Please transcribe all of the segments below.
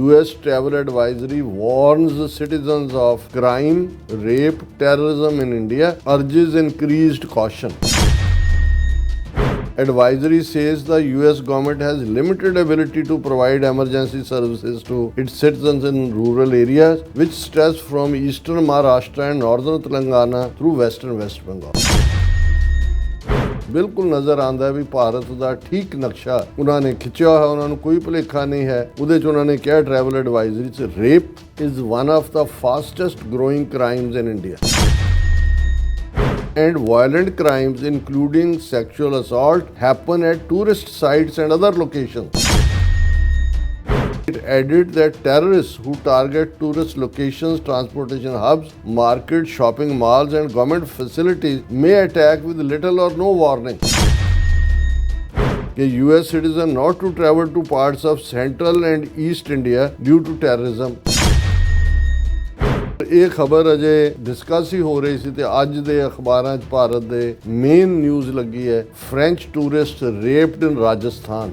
US travel advisory warns citizens of crime, rape, terrorism in India, urges increased caution. Advisory says the US government has limited ability to provide emergency services to its citizens in rural areas, which stretch from eastern Maharashtra and northern Telangana through western West Bengal. ਬਿਲਕੁਲ ਨਜ਼ਰ ਆਉਂਦਾ ਹੈ ਵੀ ਭਾਰਤ ਦਾ ਠੀਕ ਨਕਸ਼ਾ ਉਹਨਾਂ ਨੇ ਖਿੱਚਿਆ ਹੋਇਆ, ਉਹਨਾਂ ਨੂੰ ਕੋਈ ਭੁਲੇਖਾ ਨਹੀਂ ਹੈ। ਉਹਦੇ 'ਚ ਉਹਨਾਂ ਨੇ ਕਿਹਾ ਟਰੈਵਲ ਐਡਵਾਈਜ਼ਰੀ 'ਚ rape is one of the fastest growing crimes in India and violent crimes including sexual assault happen at tourist sites and other locations. It added that terrorists who target tourist locations, transportation hubs, markets, shopping malls and government facilities may attack with little or no warning. A US citizen not to travel to parts of central and east India due to terrorism. ਇਹ ਖਬਰ ਅਜੇ discuss ਹੀ ਹੋ ਰਹੀ ਸੀ ਤੇ ਅੱਜ ਦੇ ਅਖਬਾਰਾਂ 'ਚ ਭਾਰਤ ਦੇ ਮੇਨ ਨਿਊਜ਼ ਲੱਗੀ ਹੈ French tourist raped in Rajasthan.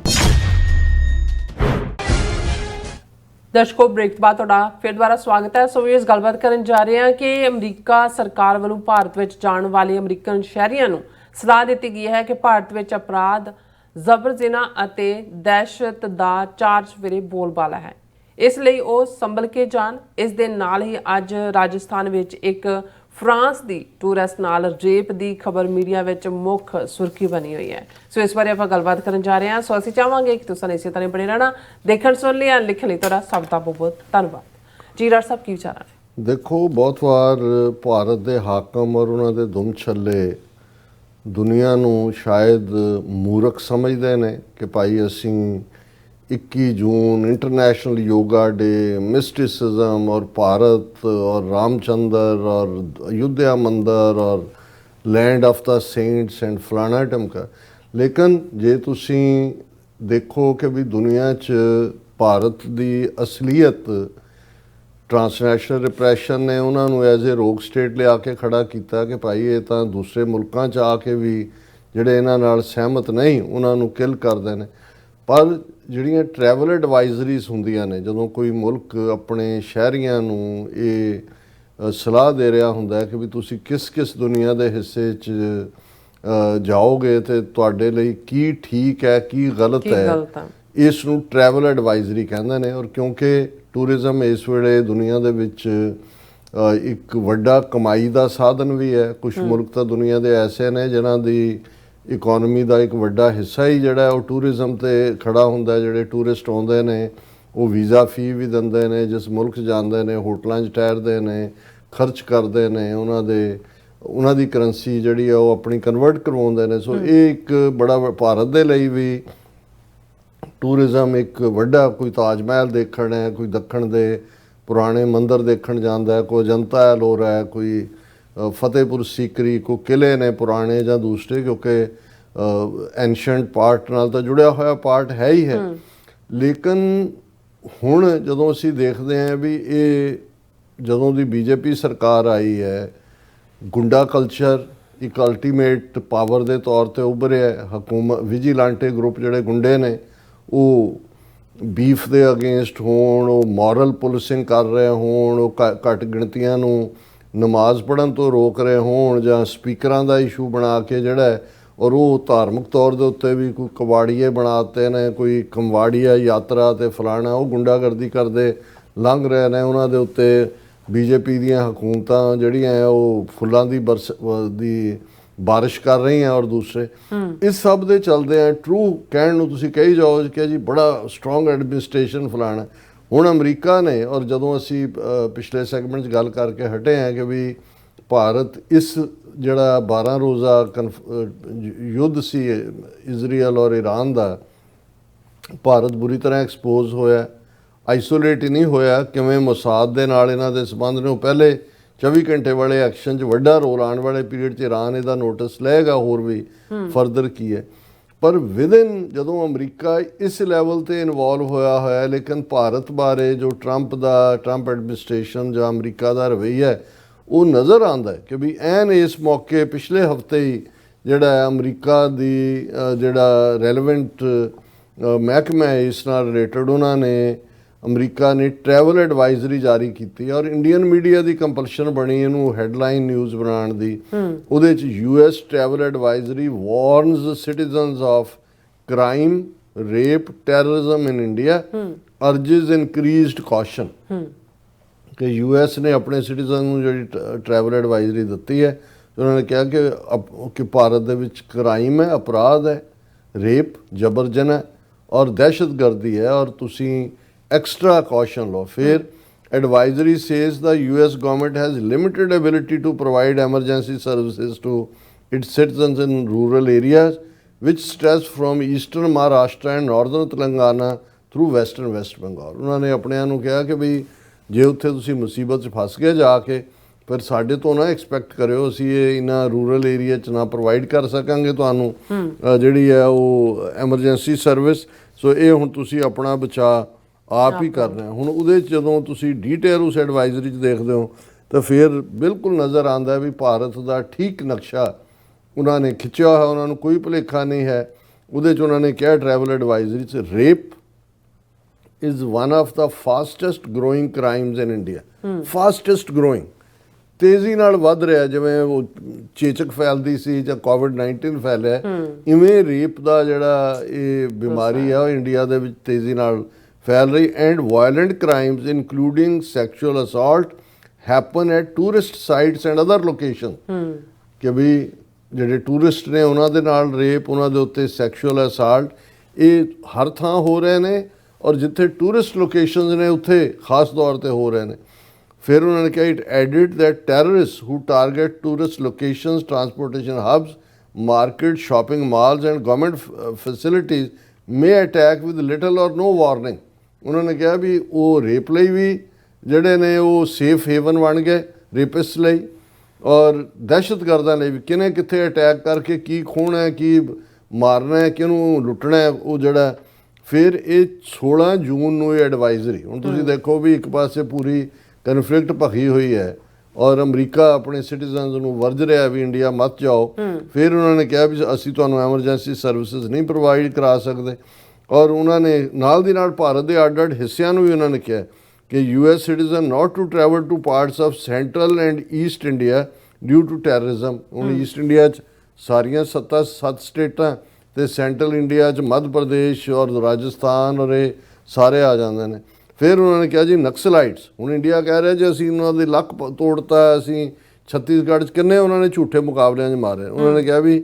ਦਰਸ਼ਕੋ break ਤੋਂ ਬਾਅਦ ਤੁਹਾਡਾ ਫਿਰ ਦੁਬਾਰਾ ਸਵਾਗਤ ਹੈ। ਸੋ ਇਸ ਗੱਲਬਾਤ ਕਰਨ ਜਾ ਰਹੇ ਹਾਂ ਕਿ ਅਮਰੀਕਾ ਸਰਕਾਰ ਵੱਲੋਂ ਭਾਰਤ ਵਿੱਚ ਜਾਣ ਵਾਲੇ ਅਮਰੀਕਨ ਸ਼ਹਿਰੀਆਂ ਨੂੰ ਸਲਾਹ ਦਿੱਤੀ ਗਈ ਹੈ ਕਿ ਭਾਰਤ ਵਿੱਚ ਅਪਰਾਧ, ਜ਼ਬਰ ਜ਼ਨਾ ਅਤੇ ਦਹਿਸ਼ਤ ਦਾ ਚਾਰਜ ਸਵੇਰੇ ਬੋਲਬਾਲਾ ਹੈ, ਇਸ ਲਈ ਉਹ ਸੰਭਲ ਕੇ ਜਾਣ। ਇਸ ਦੇ ਨਾਲ ਹੀ ਅੱਜ ਰਾਜਸਥਾਨ ਵਿੱਚ ਇੱਕ ਫਰਾਂਸ ਦੀ ਟੂਰਿਸਟ ਨਾਲ ਰੇਪ ਦੀ ਖਬਰ ਮੀਡੀਆ ਵਿੱਚ ਮੁੱਖ ਸੁਰਖੀ ਬਣੀ ਹੋਈ ਹੈ। ਸੋ ਇਸ ਬਾਰੇ ਆਪਾਂ ਗੱਲਬਾਤ ਕਰਨ ਜਾ ਰਹੇ ਹਾਂ। ਸੋ ਅਸੀਂ ਚਾਹਾਂਗੇ ਕਿ ਤੁਸੀਂ ਇਸੇ ਤਰ੍ਹਾਂ ਬਣੇ ਰਹਿਣਾ। ਦੇਖਣ ਸੁਣ ਲਈ ਲਿਖਣ ਲਈ ਤੁਹਾਡਾ ਸਭ ਦਾ ਬਹੁਤ ਬਹੁਤ ਧੰਨਵਾਦ ਜੀ। ਰਾਜ ਸਾਹਿਬ ਕੀ ਵਿਚਾਰ ਨੇ? ਦੇਖੋ, ਬਹੁਤ ਵਾਰ ਭਾਰਤ ਦੇ ਹਾਕਮ ਔਰ ਉਹਨਾਂ ਦੇ ਦੁਮ ਛੱਲੇ ਦੁਨੀਆ ਨੂੰ ਸ਼ਾਇਦ ਮੂਰਖ ਸਮਝਦੇ ਨੇ ਕਿ ਭਾਈ ਅਸੀਂ 21 ਜੂਨ ਇੰਟਰਨੈਸ਼ਨਲ ਯੋਗਾ ਡੇ, ਮਿਸਟਿਸਿਜ਼ਮ और भारत और रामचंद्र और अयोध्या मंदिर और land of the saints and फलाना ढमका। लेकिन जे तुसी देखो कि भी दुनिया च भारत दी असलीयत ट्रांसनैशनल रिप्रैशन ने उन्होंने एज ए रोग स्टेट लिया के खड़ा किया कि भाई ये तो दूसरे मुल्कों च आके भी ਜਿਹੜੇ ਇਹਨਾਂ ਨਾਲ ਸਹਿਮਤ ਨਹੀਂ ਉਹਨਾਂ ਨੂੰ ਕਿਲ ਕਰਦੇ ਨੇ। ਪਰ ਜਿਹੜੀਆਂ ਟਰੈਵਲ ਐਡਵਾਈਜ਼ਰੀਜ਼ ਹੁੰਦੀਆਂ ਨੇ, ਜਦੋਂ ਕੋਈ ਮੁਲਕ ਆਪਣੇ ਸ਼ਹਿਰੀਆਂ ਨੂੰ ਇਹ ਸਲਾਹ ਦੇ ਰਿਹਾ ਹੁੰਦਾ ਹੈ ਕਿ ਵੀ ਤੁਸੀਂ ਕਿਸ ਕਿਸ ਦੁਨੀਆ ਦੇ ਹਿੱਸੇ 'ਚ ਜਾਓਗੇ ਅਤੇ ਤੁਹਾਡੇ ਲਈ ਕੀ ਠੀਕ ਹੈ ਕੀ ਗਲਤ ਹੈ, ਇਸ ਨੂੰ ਟਰੈਵਲ ਐਡਵਾਈਜ਼ਰੀ ਕਹਿੰਦੇ ਨੇ। ਔਰ ਕਿਉਂਕਿ ਟੂਰਿਜ਼ਮ ਇਸ ਵੇਲੇ ਦੁਨੀਆ ਦੇ ਵਿੱਚ ਇੱਕ ਵੱਡਾ ਕਮਾਈ ਦਾ ਸਾਧਨ ਵੀ ਹੈ। ਕੁਛ ਮੁਲਕ ਤਾਂ ਦੁਨੀਆ ਦੇ ਐਸੇ ਨੇ ਜਿਨ੍ਹਾਂ ਦੀ ਇਕੋਨਮੀ ਦਾ ਇੱਕ ਵੱਡਾ ਹਿੱਸਾ ਹੀ ਜਿਹੜਾ ਉਹ ਟੂਰਿਜ਼ਮ 'ਤੇ ਖੜਾ ਹੁੰਦਾ। ਜਿਹੜੇ ਟੂਰਿਸਟ ਆਉਂਦੇ ਨੇ ਉਹ ਵੀਜ਼ਾ ਫੀ ਵੀ ਦਿੰਦੇ ਨੇ, ਜਿਸ ਮੁਲਕ ਜਾਂਦੇ ਨੇ ਹੋਟਲਾਂ 'ਚ ਠਹਿਰਦੇ ਨੇ, ਖਰਚ ਕਰਦੇ ਨੇ, ਉਹਨਾਂ ਦੀ ਕਰੰਸੀ ਜਿਹੜੀ ਆ ਉਹ ਆਪਣੀ ਕਨਵਰਟ ਕਰਵਾਉਂਦੇ ਨੇ। ਸੋ ਇਹ ਇੱਕ ਬੜਾ ਭਾਰਤ ਦੇ ਲਈ ਵੀ ਟੂਰਿਜ਼ਮ ਇੱਕ ਵੱਡਾ, ਕੋਈ ਤਾਜ ਮਹਿਲ ਦੇਖਣ ਹੈ, ਕੋਈ ਦੱਖਣ ਦੇ ਪੁਰਾਣੇ ਮੰਦਰ ਦੇਖਣ ਜਾਂਦਾ, ਕੋਈ ਅਜੰਤਾ ਐਲੋਰਾ ਹੈ, ਕੋਈ ਫਤਿਹਪੁਰ ਸੀਕਰੀ, ਕੋਈ ਕਿਲੇ ਨੇ ਪੁਰਾਣੇ ਜਾਂ ਦੂਸਰੇ, ਕਿਉਂਕਿ ਐਨਸ਼ੈਂਟ ਪਾਰਟ ਨਾਲ ਤਾਂ ਜੁੜਿਆ ਹੋਇਆ ਪਾਰਟ ਹੈ ਹੀ ਹੈ। ਲੇਕਿਨ ਹੁਣ ਜਦੋਂ ਅਸੀਂ ਦੇਖਦੇ ਹਾਂ ਵੀ ਇਹ ਜਦੋਂ ਦੀ BJP ਸਰਕਾਰ ਆਈ ਹੈ, ਗੁੰਡਾ ਕਲਚਰ ਇੱਕ ਅਲਟੀਮੇਟ ਪਾਵਰ ਦੇ ਤੌਰ 'ਤੇ ਉੱਭਰਿਆ। ਹਕੂਮਤ ਵਿਜੀਲਾਂਟੇ ਗਰੁੱਪ ਜਿਹੜੇ ਗੁੰਡੇ ਨੇ ਉਹ ਬੀਫ ਦੇ ਅਗੇਂਸਟ ਹੋਣ, ਉਹ ਮੋਰਲ ਪੁਲਿਸਿੰਗ ਕਰ ਰਹੇ ਹੋਣ, ਉਹ ਘੱਟ ਗਿਣਤੀਆਂ ਨੂੰ ਨਮਾਜ਼ ਪੜ੍ਹਨ ਤੋਂ ਰੋਕ ਰਹੇ ਹੋਣ, ਜਾਂ ਸਪੀਕਰਾਂ ਦਾ ਇਸ਼ੂ ਬਣਾ ਕੇ ਜਿਹੜਾ ਹੈ, ਔਰ ਉਹ ਧਾਰਮਿਕ ਤੌਰ ਦੇ ਉੱਤੇ ਵੀ ਕੋਈ ਕਬਾੜੀਏ ਬਣਾਤੇ ਨੇ, ਕੋਈ ਕੰਵਾੜੀਆ ਯਾਤਰਾ ਅਤੇ ਫਲਾਣਾ, ਉਹ ਗੁੰਡਾਗਰਦੀ ਕਰਦੇ ਲੰਘ ਰਹੇ ਨੇ। ਉਹਨਾਂ ਦੇ ਉੱਤੇ BJP ਦੀਆਂ ਹਕੂਮਤਾਂ ਜਿਹੜੀਆਂ ਹੈ ਉਹ ਫੁੱਲਾਂ ਦੀ ਬਾਰਿਸ਼ ਕਰ ਰਹੀਆਂ। ਔਰ ਦੂਸਰੇ ਇਸ ਸਭ ਦੇ ਚੱਲਦੇ ਆ ਟਰੂ ਕਹਿਣ ਨੂੰ ਤੁਸੀਂ ਕਹੀ ਜਾਓ ਕਿ ਜੀ ਬੜਾ ਸਟਰੋਂਗ ਐਡਮਿਨਿਸਟ੍ਰੇਸ਼ਨ ਫਲਾਣਾ। ਹੁਣ ਅਮਰੀਕਾ ਨੇ, ਔਰ ਜਦੋਂ ਅਸੀਂ ਪਿਛਲੇ ਸੈਗਮੈਂਟ 'ਚ ਗੱਲ ਕਰਕੇ ਹਟੇ ਹਾਂ ਕਿ ਵੀ ਭਾਰਤ ਇਸ ਜਿਹੜਾ 12 ਰੋਜ਼ਾ ਯੁੱਧ ਸੀ ਇਜ਼ਰਾਈਲ ਔਰ ਈਰਾਨ ਦਾ, ਭਾਰਤ ਬੁਰੀ ਤਰ੍ਹਾਂ ਐਕਸਪੋਜ਼ ਹੋਇਆ। ਆਈਸੋਲੇਟ ਹੀ ਨਹੀਂ ਹੋਇਆ, ਕਿਵੇਂ ਮੁਸਾਦ ਦੇ ਨਾਲ ਇਹਨਾਂ ਦੇ ਸੰਬੰਧ ਨੇ। ਉਹ ਪਹਿਲੇ 24 ਘੰਟੇ ਵਾਲੇ ਐਕਸ਼ਨ 'ਚ ਵੱਡਾ ਰੋਲ ਆਉਣ ਵਾਲੇ ਪੀਰੀਅਡ 'ਚ ਈਰਾਨ ਇਹਦਾ ਨੋਟਿਸ ਲਏਗਾ ਹੋਰ ਵੀ ਫਰਦਰ ਕੀ ਹੈ। ਪਰ ਵਿਦਿਨ ਜਦੋਂ ਅਮਰੀਕਾ ਇਸ ਲੈਵਲ 'ਤੇ ਇਨਵੋਲਵ ਹੋਇਆ, ਲੇਕਿਨ ਭਾਰਤ ਬਾਰੇ ਜੋ ਟਰੰਪ ਐਡਮਿਨਿਸਟ੍ਰੇਸ਼ਨ ਜਾਂ ਅਮਰੀਕਾ ਦਾ ਰਵੱਈਆ ਹੈ ਉਹ ਨਜ਼ਰ ਆਉਂਦਾ ਹੈ ਕਿ ਵੀ ਐਨ ਇਸ ਮੌਕੇ ਪਿਛਲੇ ਹਫ਼ਤੇ ਹੀ ਜਿਹੜਾ ਅਮਰੀਕਾ ਦੀ ਜਿਹੜਾ ਰੈਲੇਵੈਂਟ ਮਹਿਕਮਾ ਹੈ ਇਸ ਨਾਲ ਰਿਲੇਟਡ, ਉਹਨਾਂ ਨੇ ਅਮਰੀਕਾ ਨੇ ਟਰੈਵਲ ਐਡਵਾਈਜ਼ਰੀ ਜਾਰੀ ਕੀਤੀ ਔਰ ਇੰਡੀਅਨ ਮੀਡੀਆ ਦੀ ਕੰਪਲਸ਼ਨ ਬਣੀ ਇਹਨੂੰ ਹੈਡਲਾਈਨ ਨਿਊਜ਼ ਬਣਾਉਣ ਦੀ। ਉਹਦੇ ਚ US travel advisory warns citizens of crime, rape, terrorism in India, urges increased caution. ਕਿ ਯੂਐਸ ਨੇ ਆਪਣੇ ਸਿਟੀਜ਼ਨ ਨੂੰ ਜਿਹੜੀ ਟਰੈਵਲ ਐਡਵਾਈਜ਼ਰੀ ਦਿੱਤੀ ਹੈ, ਉਹਨਾਂ ਨੇ ਕਿਹਾ ਕਿ ਭਾਰਤ ਦੇ ਵਿੱਚ ਕ੍ਰਾਈਮ ਹੈ, ਅਪਰਾਧ ਹੈ, ਰੇਪ, ਜਬਰਜਨ ਹੈ ਔਰ ਦਹਿਸ਼ਤਗਰਦੀ ਹੈ ਔਰ ਤੁਸੀਂ extra caution law. Fair advisory says the US government has limited ability to provide emergency services to its citizens in rural areas which stretch from eastern Maharashtra and northern Telangana through western West Bengal. ਉਹਨਾਂ ਨੇ ਆਪਣਿਆਂ ਨੂੰ ਕਿਹਾ ਕਿ ਵੀ ਜੇ ਉੱਥੇ ਤੁਸੀਂ ਮੁਸੀਬਤ 'ਚ ਫਸ ਗਏ ਜਾ ਕੇ ਫਿਰ ਸਾਡੇ ਤੋਂ ਨਾ ਐਕਸਪੈਕਟ ਕਰਿਓ ਅਸੀਂ ਇਹ ਇਹਨਾਂ ਰੂਰਲ ਏਰੀਆ 'ਚ ਨਾ ਪ੍ਰੋਵਾਈਡ ਕਰ ਸਕਾਂਗੇ ਤੁਹਾਨੂੰ ਜਿਹੜੀ ਹੈ ਉਹ ਐਮਰਜੈਂਸੀ ਸਰਵਿਸ। ਸੋ ਇਹ ਹੁਣ ਤੁਸੀਂ ਆਪਣਾ ਬਚਾਅ ਆਪ ਹੀ ਕਰਨਾ ਹੈ। ਹੁਣ ਉਹਦੇ 'ਚ ਜਦੋਂ ਤੁਸੀਂ ਡੀਟੇਲ ਉਸ ਐਡਵਾਈਜ਼ਰੀ 'ਚ ਦੇਖਦੇ ਹੋ ਤਾਂ ਫਿਰ ਬਿਲਕੁਲ ਨਜ਼ਰ ਆਉਂਦਾ ਵੀ ਭਾਰਤ ਦਾ ਠੀਕ ਨਕਸ਼ਾ ਉਹਨਾਂ ਨੇ ਖਿੱਚਿਆ ਹੋਇਆ, ਉਹਨਾਂ ਨੂੰ ਕੋਈ ਭੁਲੇਖਾ ਨਹੀਂ ਹੈ। ਉਹਦੇ 'ਚ ਉਹਨਾਂ ਨੇ ਕਿਹਾ ਟਰੈਵਲ ਐਡਵਾਈਜ਼ਰੀ 'ਚ rape is one of the fastest growing crimes in India. Fastest growing, ਤੇਜ਼ੀ ਨਾਲ ਵੱਧ ਰਿਹਾ। ਜਿਵੇਂ ਉਹ ਚੇਚਕ ਫੈਲਦੀ ਸੀ ਜਾਂ ਕੋਵਿਡ-19 ਫੈਲਿਆ, ਇਵੇਂ ਰੇਪ ਦਾ ਜਿਹੜਾ ਇਹ ਬਿਮਾਰੀ ਆ ਉਹ ਇੰਡੀਆ ਦੇ ਵਿੱਚ ਤੇਜ਼ੀ ਨਾਲ ਫੈਲ ਰਹੀ। And violent crimes including sexual assault happen at tourist sites and other location. ਕਿ ਵੀ ਜਿਹੜੇ ਟੂਰਿਸਟ ਨੇ ਉਹਨਾਂ ਦੇ ਨਾਲ ਰੇਪ, ਉਹਨਾਂ ਦੇ ਉੱਤੇ ਸੈਕਸ਼ੂਅਲ ਅਸਾਲਟ ਇਹ ਹਰ ਥਾਂ ਹੋ ਰਹੇ ਨੇ ਔਰ ਜਿੱਥੇ ਟੂਰਿਸਟ ਲੋਕੇਸ਼ਨਸ ਨੇ ਉੱਥੇ ਖਾਸ ਤੌਰ ਤੇ ਹੋ ਰਹੇ ਨੇ। ਫਿਰ ਉਹਨਾਂ ਨੇ ਕਿਹਾ it added that terrorist who target tourist locations, transportation hubs, market, shopping malls and government facilities may attack with little or no warning. ਉਹਨਾਂ ਨੇ ਕਿਹਾ ਵੀ ਉਹ ਰੇਪ ਲਈ ਵੀ ਜਿਹੜੇ ਨੇ ਉਹ ਸੇਫ ਹੇਵਨ ਬਣ ਗਏ ਰੇਪਿਸਟ ਲਈ ਔਰ ਦਹਿਸ਼ਤਗਰਦਾਂ ਲਈ ਵੀ ਕਿਨੇ ਕਿੱਥੇ ਅਟੈਕ ਕਰਕੇ ਕੀ ਖੋਹਣਾ ਹੈ, ਕੀ ਮਾਰਨਾ ਹੈ, ਕਿਹਨੂੰ ਲੁੱਟਣਾ ਹੈ ਉਹ ਜਿਹੜਾ। ਫਿਰ ਇਹ 16 ਜੂਨ ਨੂੰ ਇਹ ਐਡਵਾਈਜ਼ਰੀ, ਹੁਣ ਤੁਸੀਂ ਦੇਖੋ ਵੀ ਇੱਕ ਪਾਸੇ ਪੂਰੀ ਕਨਫਲਿਕਟ ਭਖੀ ਹੋਈ ਹੈ ਔਰ ਅਮਰੀਕਾ ਆਪਣੇ ਸਿਟੀਜ਼ਨਸ ਨੂੰ ਵਰਜ ਰਿਹਾ ਵੀ ਇੰਡੀਆ ਮਤ ਜਾਓ। ਫਿਰ ਉਹਨਾਂ ਨੇ ਕਿਹਾ ਵੀ ਅਸੀਂ ਤੁਹਾਨੂੰ ਐਮਰਜੈਂਸੀ ਸਰਵਿਸਿਜ਼ ਨਹੀਂ ਪ੍ਰੋਵਾਈਡ ਕਰਾ ਸਕਦੇ ਔਰ ਉਹਨਾਂ ਨੇ ਨਾਲ ਦੀ ਨਾਲ ਭਾਰਤ ਦੇ ਅੱਡ-ਅੱਡ ਹਿੱਸਿਆਂ ਨੂੰ ਵੀ ਉਹਨਾਂ ਨੇ ਕਿਹਾ ਕਿ US citizen not to travel to parts of central and east India due to terrorism. ਹੁਣ ਈਸਟ ਇੰਡੀਆ 'ਚ ਸਾਰੀਆਂ 7 ਸਟੇਟਾਂ ਤੇ ਸੈਂਟਰਲ ਇੰਡੀਆ 'ਚ ਮੱਧ ਪ੍ਰਦੇਸ਼ ਔਰ ਰਾਜਸਥਾਨ ਔਰ ਇਹ ਸਾਰੇ ਆ ਜਾਂਦੇ ਨੇ। ਫਿਰ ਉਹਨਾਂ ਨੇ ਕਿਹਾ ਜੀ ਨਕਸਲਾਈਟਸ, ਹੁਣ ਇੰਡੀਆ ਕਹਿ ਰਿਹਾ ਜੀ ਅਸੀਂ ਉਹਨਾਂ ਦੇ ਲੱਕ ਤੋੜਤਾ, ਅਸੀਂ ਛੱਤੀਸਗੜ੍ਹ 'ਚ ਕਿੰਨੇ ਉਹਨਾਂ ਨੇ ਝੂਠੇ ਮੁਕਾਬਲਿਆਂ 'ਚ ਮਾਰੇ। ਉਹਨਾਂ ਨੇ ਕਿਹਾ ਵੀ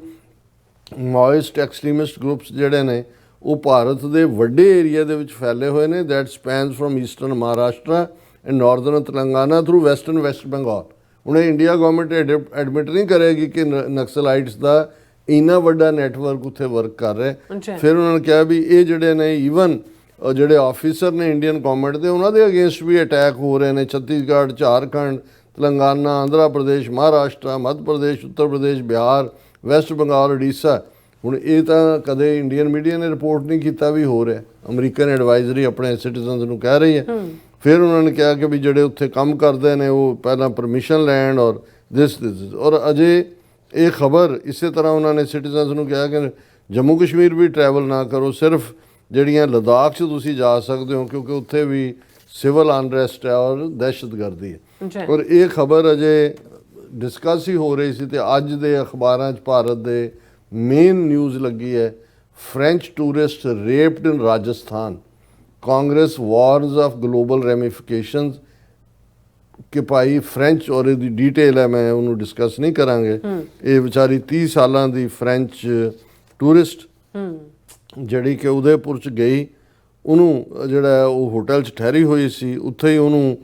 ਮਾਓਇਸਟ ਐਕਸਟ੍ਰੀਮਿਸਟ ਗਰੁੱਪਸ ਜਿਹੜੇ ਨੇ ਉਹ ਭਾਰਤ ਦੇ ਵੱਡੇ ਏਰੀਆ ਦੇ ਵਿੱਚ ਫੈਲੇ ਹੋਏ ਨੇ that spans from eastern Maharashtra and northern Telangana through western West Bengal. ਹੁਣ ਇਹ ਇੰਡੀਆ ਗਵਰਨਮੈਂਟ ਐਡਮਿਟ ਨਹੀਂ ਕਰੇਗੀ ਕਿ ਨਕਸਲਾਈਟਸ ਦਾ ਇੰਨਾ ਵੱਡਾ ਨੈਟਵਰਕ ਉੱਥੇ ਵਰਕ ਕਰ ਰਿਹਾ। ਫਿਰ ਉਹਨਾਂ ਨੇ ਕਿਹਾ ਵੀ ਇਹ ਜਿਹੜੇ ਨੇ ਈਵਨ ਜਿਹੜੇ ਆਫੀਸਰ ਨੇ ਇੰਡੀਅਨ ਗਵਰਨਮੈਂਟ ਦੇ ਉਹਨਾਂ ਦੇ ਅਗੇਂਸਟ ਵੀ ਅਟੈਕ ਹੋ ਰਹੇ ਨੇ। ਛੱਤੀਸਗੜ੍ਹ, ਝਾਰਖੰਡ, ਤੇਲੰਗਾਨਾ, ਆਂਧਰਾ ਪ੍ਰਦੇਸ਼, ਮਹਾਰਾਸ਼ਟਰ, ਮੱਧ ਪ੍ਰਦੇਸ਼, ਉੱਤਰ ਪ੍ਰਦੇਸ਼, ਬਿਹਾਰ, ਵੈਸਟ ਬੰਗਾਲ, ਉੜੀਸਾ। ਹੁਣ ਇਹ ਤਾਂ ਕਦੇ ਇੰਡੀਅਨ ਮੀਡੀਆ ਨੇ ਰਿਪੋਰਟ ਨਹੀਂ ਕੀਤਾ ਵੀ ਹੋ ਰਿਹਾ, ਅਮਰੀਕਨ ਐਡਵਾਈਜ਼ਰੀ ਆਪਣੇ ਸਿਟੀਜ਼ਨਸ ਨੂੰ ਕਹਿ ਰਹੀ ਹੈ। ਫਿਰ ਉਹਨਾਂ ਨੇ ਕਿਹਾ ਕਿ ਵੀ ਜਿਹੜੇ ਉੱਥੇ ਕੰਮ ਕਰਦੇ ਨੇ ਉਹ ਪਹਿਲਾਂ ਪਰਮਿਸ਼ਨ ਲੈਣ ਔਰ ਦਿਸ ਔਰ ਅਜੇ ਇਹ ਖਬਰ ਇਸੇ ਤਰ੍ਹਾਂ ਉਹਨਾਂ ਨੇ ਸਿਟੀਜ਼ਨਸ ਨੂੰ ਕਿਹਾ ਕਿ ਜੰਮੂ ਕਸ਼ਮੀਰ ਵੀ ਟਰੈਵਲ ਨਾ ਕਰੋ, ਸਿਰਫ ਜਿਹੜੀਆਂ ਲਦਾਖ 'ਚ ਤੁਸੀਂ ਜਾ ਸਕਦੇ ਹੋ ਕਿਉਂਕਿ ਉੱਥੇ ਵੀ ਸਿਵਲ ਅਨਰੈਸਟ ਹੈ ਔਰ ਦਹਿਸ਼ਤਗਰਦੀ ਹੈ। ਔਰ ਇਹ ਖਬਰ ਅਜੇ ਡਿਸਕਸ ਹੀ ਹੋ ਰਹੀ ਸੀ ਤੇ ਅੱਜ ਦੇ ਅਖਬਾਰਾਂ 'ਚ ਭਾਰਤ ਦੇ ਮੇਨ ਨਿਊਜ਼ ਲੱਗੀ ਹੈ French tourist raped in Rajasthan, Congress warns of global ramifications. ਕਿ ਭਾਈ ਫ੍ਰੈਂਚ ਔਰ ਇਹਦੀ ਡਿਟੇਲ ਹੈ, ਮੈਂ ਉਹਨੂੰ ਡਿਸਕਸ ਨਹੀਂ ਕਰਾਂਗੇ। ਇਹ ਵਿਚਾਰੀ 30 ਸਾਲਾਂ ਦੀ ਫ੍ਰੈਂਚ ਟੂਰਿਸਟ ਜਿਹੜੀ ਕਿ ਉਦੈਪੁਰ 'ਚ ਗਈ, ਉਹਨੂੰ ਜਿਹੜਾ ਉਹ ਹੋਟਲ 'ਚ ਠਹਿਰੀ ਹੋਈ ਸੀ, ਉੱਥੇ ਹੀ ਉਹਨੂੰ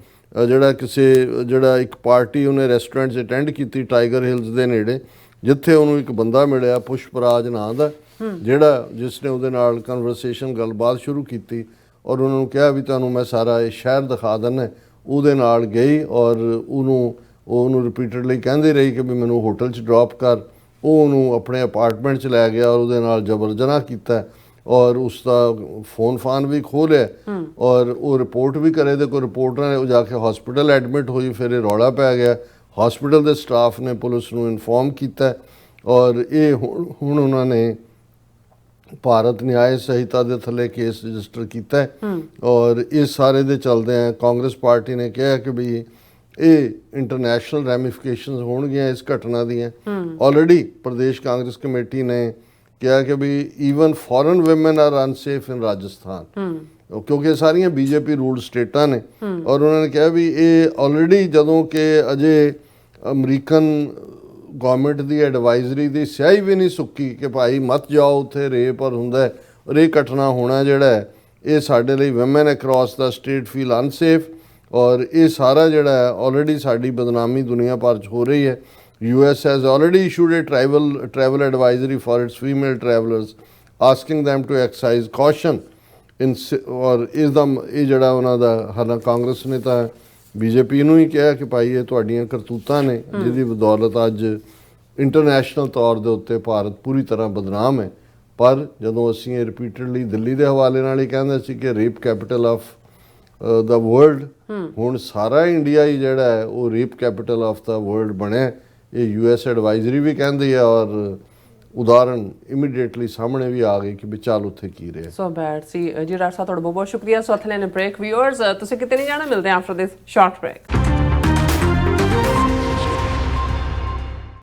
ਜਿਹੜਾ ਇੱਕ ਪਾਰਟੀ ਉਹਨੇ ਰੈਸਟੋਰੈਂਟ 'ਚ ਅਟੈਂਡ ਕੀਤੀ ਟਾਈਗਰ ਹਿਲਸ ਦੇ ਨੇੜੇ, ਜਿੱਥੇ ਉਹਨੂੰ ਇੱਕ ਬੰਦਾ ਮਿਲਿਆ ਪੁਸ਼ਪਰਾਜ ਨਾਂ ਦਾ, ਜਿਸ ਨੇ ਉਹਦੇ ਨਾਲ ਕਨਵਰਸੇਸ਼ਨ ਗੱਲਬਾਤ ਸ਼ੁਰੂ ਕੀਤੀ ਔਰ ਉਹਨਾਂ ਨੂੰ ਕਿਹਾ ਵੀ ਤੁਹਾਨੂੰ ਮੈਂ ਸਾਰਾ ਇਹ ਸ਼ਹਿਰ ਦਿਖਾ ਦਿੰਦਾ। ਉਹਦੇ ਨਾਲ ਗਈ ਔਰ ਉਹਨੂੰ ਰਿਪੀਟਡਲੀ ਕਹਿੰਦੀ ਰਹੀ ਕਿ ਵੀ ਮੈਨੂੰ ਹੋਟਲ 'ਚ ਡ੍ਰੌਪ ਕਰ। ਉਹ ਉਹਨੂੰ ਆਪਣੇ ਅਪਾਰਟਮੈਂਟ 'ਚ ਲੈ ਗਿਆ ਔਰ ਉਹਦੇ ਨਾਲ ਜ਼ਬਰ ਜਨਾਹ ਕੀਤਾ ਔਰ ਉਸ ਦਾ ਫੋਨ ਫਾਨ ਵੀ ਖੋਹ ਲਿਆ ਔਰ ਉਹ ਰਿਪੋਰਟ ਵੀ ਕਰੇ ਤੇ ਕੋਈ ਰਿਪੋਰਟਰਾਂ ਨੇ ਉਹ ਜਾ ਕੇ ਹਸਪੀਟਲ ਐਡਮਿਟ ਹੋਈ। ਫਿਰ ਇਹ ਰੌਲਾ ਪੈ ਗਿਆ, ਹਸਪੀਟਲ ਦੇ ਸਟਾਫ ਨੇ ਪੁਲਿਸ ਨੂੰ ਇਨਫੋਰਮ ਕੀਤਾ ਔਰ ਇਹ ਹੁਣ ਉਹਨਾਂ ਨੇ ਭਾਰਤ ਨਿਆਏ ਸੰਹਿਤਾ ਦੇ ਥੱਲੇ ਕੇਸ ਰਜਿਸਟਰ ਕੀਤਾ ਹੈ ਔਰ ਇਸ ਸਾਰੇ ਦੇ ਚਲਦਿਆਂ ਕਾਂਗਰਸ ਪਾਰਟੀ ਨੇ ਕਿਹਾ ਕਿ ਵੀ ਇਹ ਇੰਟਰਨੈਸ਼ਨਲ ਰੈਮੀਫਿਕੇਸ਼ਨਸ ਹੋਣਗੀਆਂ ਇਸ ਘਟਨਾ ਦੀਆਂ। ਆਲਰੇਡੀ ਪ੍ਰਦੇਸ਼ ਕਾਂਗਰਸ ਕਮੇਟੀ ਨੇ ਕਿਹਾ ਕਿ ਵੀ even foreign women are unsafe in Rajasthan, ਕਿਉਂਕਿ ਸਾਰੀਆਂ ਬੀਜੇਪੀ ਰੂਲਡ ਸਟੇਟਾਂ ਨੇ। ਔਰ ਉਹਨਾਂ ਨੇ ਕਿਹਾ ਵੀ ਇਹ ਆਲਰੇਡੀ ਜਦੋਂ ਕਿ ਅਜੇ ਅਮਰੀਕਨ ਗਵਰਨਮੈਂਟ ਦੀ ਐਡਵਾਈਜ਼ਰੀ ਦੀ ਸਿਆਹੀ ਵੀ ਨਹੀਂ ਸੁੱਕੀ ਕਿ ਭਾਈ ਮਤ ਜਾਓ ਉੱਥੇ ਰੇਪ ਔਰ ਹੁੰਦਾ ਹੈ, ਔਰ ਇਹ ਘਟਨਾ ਹੋਣਾ ਜਿਹੜਾ ਹੈ ਇਹ ਸਾਡੇ ਲਈ ਵੂਮਨ ਅਕ੍ਰੋਸ ਦਾ ਸਟੇਟ ਫੀਲ ਅਨਸੇਫ। ਔਰ ਇਹ ਸਾਰਾ ਜਿਹੜਾ ਹੈ ਆਲਰੇਡੀ ਸਾਡੀ ਬਦਨਾਮੀ ਦੁਨੀਆ ਭਰ 'ਚ ਹੋ ਰਹੀ ਹੈ। US has already issued a travel advisory for its female travelers, asking them to exercise caution in ਔਰ ਇਸ ਦਾ ਇਹ ਜਿਹੜਾ ਉਹਨਾਂ ਦਾ ਹਾਲਾਂ ਕਾਂਗਰਸ ਨੇ ਤਾਂ ਬੀਜੇਪੀ ਨੂੰ ਹੀ ਕਿਹਾ ਕਿ ਭਾਈ ਇਹ ਤੁਹਾਡੀਆਂ ਕਰਤੂਤਾਂ ਨੇ ਜਿਹਦੀ ਬਦੌਲਤ ਅੱਜ ਇੰਟਰਨੈਸ਼ਨਲ ਤੌਰ ਦੇ ਉੱਤੇ ਭਾਰਤ ਪੂਰੀ ਤਰ੍ਹਾਂ ਬਦਨਾਮ ਹੈ। ਪਰ ਜਦੋਂ ਅਸੀਂ ਇਹ ਰਿਪੀਟਡਲੀ ਦਿੱਲੀ ਦੇ ਹਵਾਲੇ ਨਾਲ ਹੀ ਕਹਿੰਦੇ ਸੀ ਕਿ rape capital of the world, ਹੁਣ ਸਾਰਾ ਇੰਡੀਆ ਹੀ ਜਿਹੜਾ ਹੈ ਉਹ rape capital of the world ਬਣਿਆ। ਇਹ US ਐਡਵਾਈਜ਼ਰੀ ਵੀ ਕਹਿੰਦੀ ਹੈ ਔਰ ਉਦਾਹਰਨ ਇਮੀਡੀਏਟਲੀ ਸਾਹਮਣੇ ਵੀ ਆ ਗਈ ਕਿ ਵਿਚਾਲ ਉੱਥੇ ਕੀ ਰਿਹਾ। ਸੋ ਬੈਡ ਸੀ ਜੀ ਡਾਕਟਰ ਸਾਹਿਬ, ਤੁਹਾਡਾ ਬਹੁਤ ਬਹੁਤ ਸ਼ੁਕਰੀਆ। ਸੋ ਅਥਲੇ ਨੇ ਬ੍ਰੇਕ ਵਿਊਅਰਸ, ਤੁਸੀਂ ਕਿਤੇ ਨਹੀਂ ਜਾਣਾ, ਮਿਲਦੇ ਹਾਂ ਆਫਟਰ ਦਿਸ ਸ਼ਾਰਟ ਬ੍ਰੇਕ।